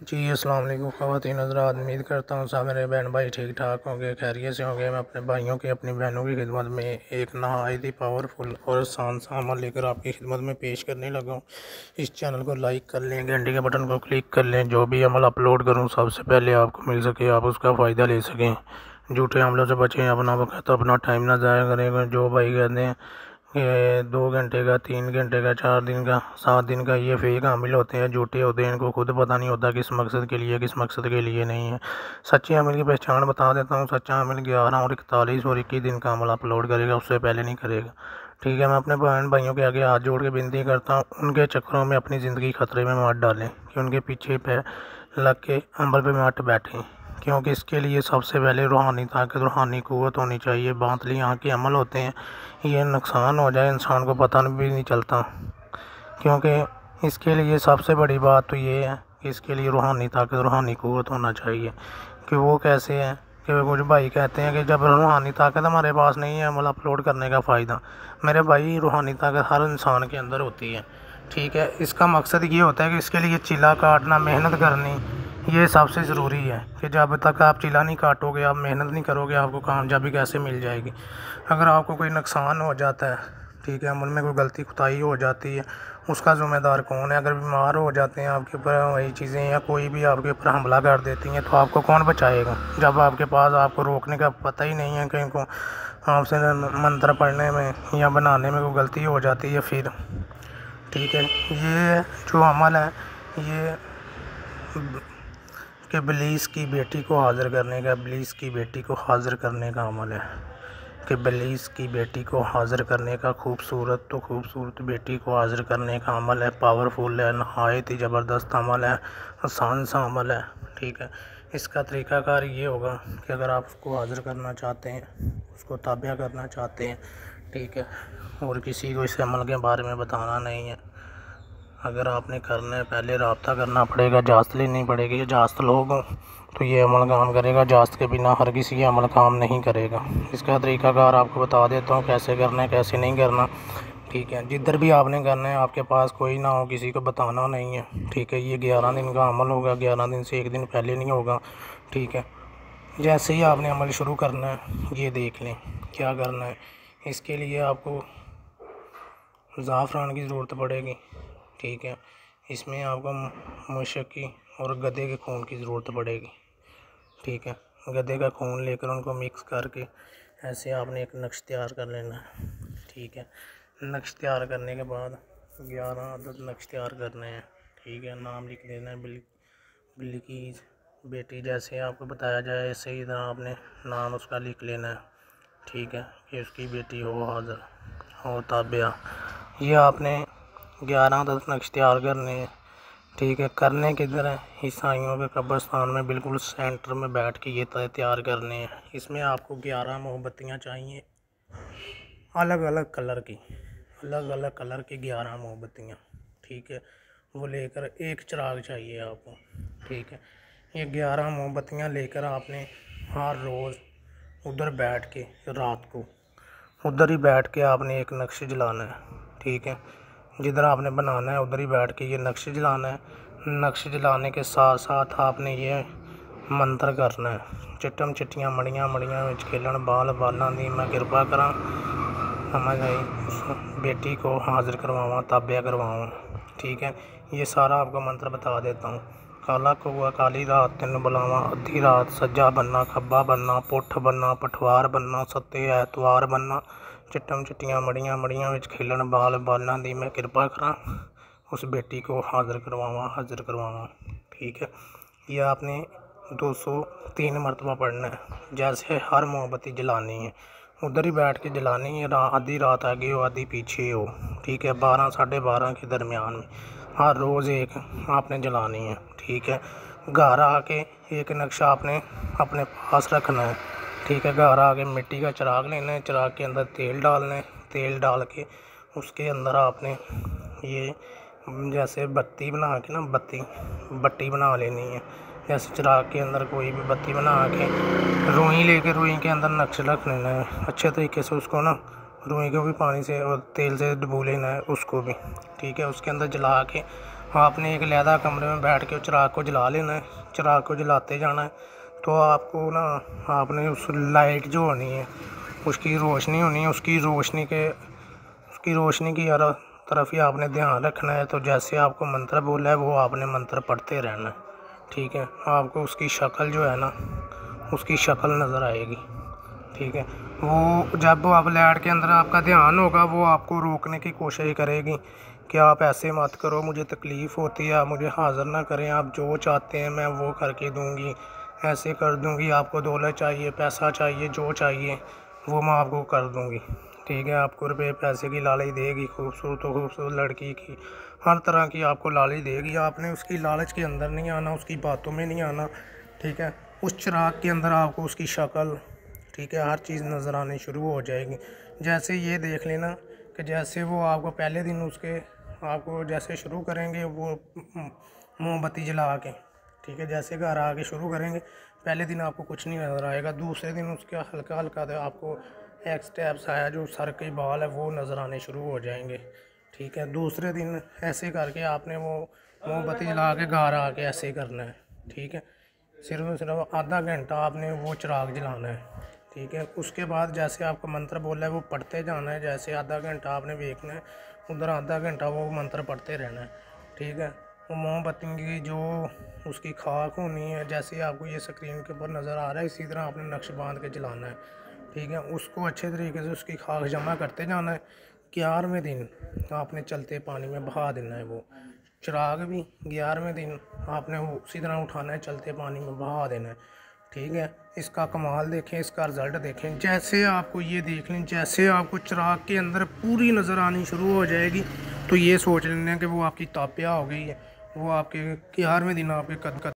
जी अस्सलाम वालेकुम ख़वातीन हज़रात, उम्मीद करता हूँ सब मेरे बहन भाई ठीक ठाक होंगे, खैरियत से होंगे। मैं अपने भाइयों की अपनी बहनों की खिदमत में एक नहायत ही पावरफुल और आसान सा अमल लेकर आपकी खिदमत में पेश करने लगा हूँ। इस चैनल को लाइक कर लें, घंटे के बटन को क्लिक कर लें, जो भी अमल अपलोड करूँ सबसे पहले आपको मिल सके, आप उसका फ़ायदा ले सकें। झूठे हमलों से बचें, अपना वक्त अपना टाइम ना ज़ाया करें। जो भाई कहते हैं ये 2 घंटे का, 3 घंटे का, 4 दिन का, 7 दिन का, ये फेक हामिल होते हैं, झूठे होते हैं। इनको खुद पता नहीं होता किस मकसद के लिए, किस मकसद के लिए नहीं है। सच्चे अमल की पहचान बता देता हूँ। सच्चा अमल 11 और 41 और 21 दिन का अमल अपलोड करेगा, उससे पहले नहीं करेगा। ठीक है, मैं अपने बहन भाइयों के आगे हाथ जोड़ के विनती करता हूँ, उनके चक्करों में अपनी ज़िंदगी खतरे में मत डालें कि उनके पीछे पे लग के अमल पे मत बैठें, क्योंकि इसके लिए सबसे पहले रूहानी ताकत, रूहानी क़ुव्वत होनी चाहिए। बातली यहाँ के अमल होते हैं, ये नुकसान हो जाए इंसान को पता भी नहीं चलता, क्योंकि इसके लिए सबसे बड़ी बात तो ये है कि इसके लिए रूहानी ताकत, रूहानी क़ुव्वत होना चाहिए। कि वो कैसे है कि कुछ भाई कहते हैं कि जब रूहानी ताकत हमारे पास नहीं है अमल अपलोड करने का फ़ायदा। मेरे भाई, रूहानी ताकत हर इंसान के अंदर होती है। ठीक है, इसका मकसद ये होता है कि इसके लिए चिल्ला काटना, मेहनत करनी, ये सबसे ज़रूरी है। कि जब तक आप चिल्ला नहीं काटोगे, आप मेहनत नहीं करोगे, आपको कामयाबी कैसे मिल जाएगी। अगर आपको कोई नुकसान हो जाता है, ठीक है, अमल में कोई गलती कोताही हो जाती है, उसका ज़िम्मेदार कौन है। अगर बीमार हो जाते हैं आपके ऊपर वही चीज़ें, या कोई भी आपके ऊपर हमला कर देती हैं, तो आपको कौन बचाएगा। जब आपके पास आपको रोकने का पता ही नहीं है, कहीं को आपसे मंत्र पढ़ने में या बनाने में कोई गलती हो जाती है फिर। ठीक है, ये जो अमल है ये कि इब्लीस की बेटी को हाज़िर करने का, इब्लीस की बेटी को हाज़िर करने का अमल है। कि इब्लीस की बेटी को हाज़िर करने का, खूबसूरत बेटी को हाज़िर करने का अमल है। पावरफुल है, नहायत ही ज़बरदस्त अमल है, आसान सा अमल है। ठीक है, इसका तरीक़ाकार ये होगा कि अगर आप उसको हाज़िर करना चाहते हैं, उसको ताबिया करना चाहते हैं, ठीक है, और किसी को इस अमल के बारे में बताना नहीं है, अगर आपने करना है पहले रब्ता करना पड़ेगा, इजाज़त लेनी पड़ेगी। इजाज़त लोग तो ये अमल काम करेगा, इजाज़त के बिना हर किसी ये अमल काम नहीं करेगा। इसका तरीक़ाकार आपको बता देता हूँ कैसे करना है, कैसे नहीं करना। ठीक है, जिधर भी आपने करना है आपके पास कोई ना हो, किसी को बताना नहीं है। ठीक है, ये 11 दिन का अमल होगा, 11 दिन से 1 दिन पहले नहीं होगा। ठीक है, जैसे ही आपने अमल शुरू करना है, ये देख लें क्या करना है। इसके लिए आपको ज़ाफ़रान की ज़रूरत पड़ेगी। ठीक है, इसमें आपको मुशक्की और गधे के खून की ज़रूरत पड़ेगी। ठीक है, गधे का खून लेकर उनको मिक्स करके ऐसे आपने एक नक्श तैयार कर लेना है। ठीक है, नक्श तैयार करने के बाद 11 अदद नक्श तैयार करने हैं। ठीक है, नाम लिख लेना है, बिल्किस बेटी, जैसे आपको बताया जाए ऐसे ही तरह आपने नाम उसका लिख लेना है। ठीक है, कि उसकी बेटी हो हाज़िर, हो ताबिया। ये आपने 11 10 नक्श तैयार करने हैं। ठीक है, करने किधर है, ईसाइयों के कब्रिस्तान में बिल्कुल सेंटर में बैठ के ये तैयार करने हैं। इसमें आपको 11 मोमबत्तियाँ चाहिए, अलग अलग कलर की, 11 मोमबत्तियाँ। ठीक है, वो लेकर एक चिराग चाहिए आपको। ठीक है, ये 11 मोमबत्तियाँ लेकर आपने हर रोज़ उधर बैठ के, रात को उधर ही बैठ के आपने एक नक्श जलाना है। ठीक है, जिधर आपने बनाना है उधर ही बैठ के ये नक्श जलाना है। नक्श जलाने के साथ साथ आपने ये मंत्र करना है, चिट्टम चिट्टियाँ मड़ियाँ मड़ियाँ विच खेलन बाल बालां दी मैं कृपा करा, समझ आई, उस बेटी को हाज़िर करवावा, ताबिया करवावा। ठीक है, ये सारा आपको मंत्र बता देता हूँ। काला कौआ काली रात तेन बुलावा, अद्धी रात सज्जा बनना खब्बा बनना, पुठ बनना पठवार बनना, सत्ते ऐतवार बनना, चिट्टम चिट्टियाँ मड़ियाँ मड़ियाँ विच खेलन बाल बालां दी मैं कृपा करा, उस बेटी को हाज़िर करवावा। ठीक है, ये आपने 203 मरतबा पढ़ना है। जैसे हर मोमबत्ती जलानी है उधर ही बैठ के जलानी है, आधी रात आगे हो आधी पीछे हो। ठीक है, 12 साढ़े 12 के दरमियान में हर रोज़ एक आपने जलानी है। ठीक है, घर आके एक नक्शा आपने अपने पास रखना है। ठीक है, घर आके मिट्टी का चिराग लेना है, चिराग के अंदर तेल डालना है, तेल डाल के उसके अंदर आपने ये जैसे बत्ती बना के ना, बत्ती बना लेनी है। जैसे चिराग के अंदर कोई भी बत्ती बना के रुई लेके रुई के अंदर नक्श रख लेना है अच्छे तरीके से, उसको ना रुई को भी पानी से और तेल से डुबो लेना है उसको भी। ठीक है, उसके अंदर जला के आपने एक अलहदा कमरे में बैठ के चिराग को जला लेना है, चिराग को जलाते जाना है। तो आपको ना आपने उस लाइट जो होनी है उसकी रोशनी होनी है, उसकी रोशनी की तरफ ही आपने ध्यान रखना है। तो जैसे आपको मंत्र बोला है वो आपने मंत्र पढ़ते रहना है, ठीक है। आपको उसकी शक्ल जो है ना, उसकी शक्ल नज़र आएगी, ठीक है। वो जब आप लाइट के अंदर आपका ध्यान होगा वो आपको रोकने की कोशिश करेगी कि आप ऐसे मत करो, मुझे तकलीफ़ होती है, आप मुझे हाज़िर ना करें, आप जो चाहते हैं मैं वो करके दूंगी, ऐसे कर दूंगी, आपको दौलत चाहिए, पैसा चाहिए, जो चाहिए वो मैं आपको कर दूंगी, ठीक है। आपको रुपये पैसे की लालच देगी, खूबसूरत लड़की की, हर तरह की आपको लालच देगी। आपने उसकी लालच के अंदर नहीं आना, उसकी बातों में नहीं आना, ठीक है। उस चिराग के अंदर आपको उसकी शक्ल, ठीक है, हर चीज़ नज़र आनी शुरू हो जाएगी। जैसे ये देख लेना कि जैसे वो आपको पहले दिन उसके आपको जैसे शुरू करेंगे वो मोमबत्ती जला के, ठीक है, जैसे घर आके शुरू करेंगे पहले दिन आपको कुछ नहीं नज़र आएगा, दूसरे दिन उसके हल्का हल्का तो आपको एक स्टेप्स आया जो सर के बाल है वो नज़र आने शुरू हो जाएंगे, ठीक है। दूसरे दिन ऐसे करके आपने वो मोमबत्ती जला के घर आके ऐसे करना है, ठीक है। सिर्फ आधा घंटा आपने वो चिराग जलाना है, ठीक है। उसके बाद जैसे आपका मंत्र बोला है वो पढ़ते जाना है, जैसे आधा घंटा आपने देखना है उधर, आधा घंटा वो मंत्र पढ़ते रहना है, ठीक है। वो मोमबत्ती की जो उसकी खाक होनी है, जैसे आपको ये स्क्रीन के ऊपर नज़र आ रहा है इसी तरह आपने नक्श बांध के जलाना है, ठीक है। उसको अच्छे तरीके से उसकी खाक जमा करते जाना है। 11वें दिन आपने चलते पानी में बहा देना है वो चिराग भी, 11वें दिन आपने वो उसी तरह उठाना है, चलते पानी में बहा देना है, ठीक है। इसका कमाल देखें, इसका रिज़ल्ट देखें। जैसे आपको ये देख लें, जैसे आपको चिराग के अंदर पूरी नज़र आनी शुरू हो जाएगी तो ये सोच लेना कि वो आपकी तापिया हो गई है, वो आपके 11वें दिन आपके कद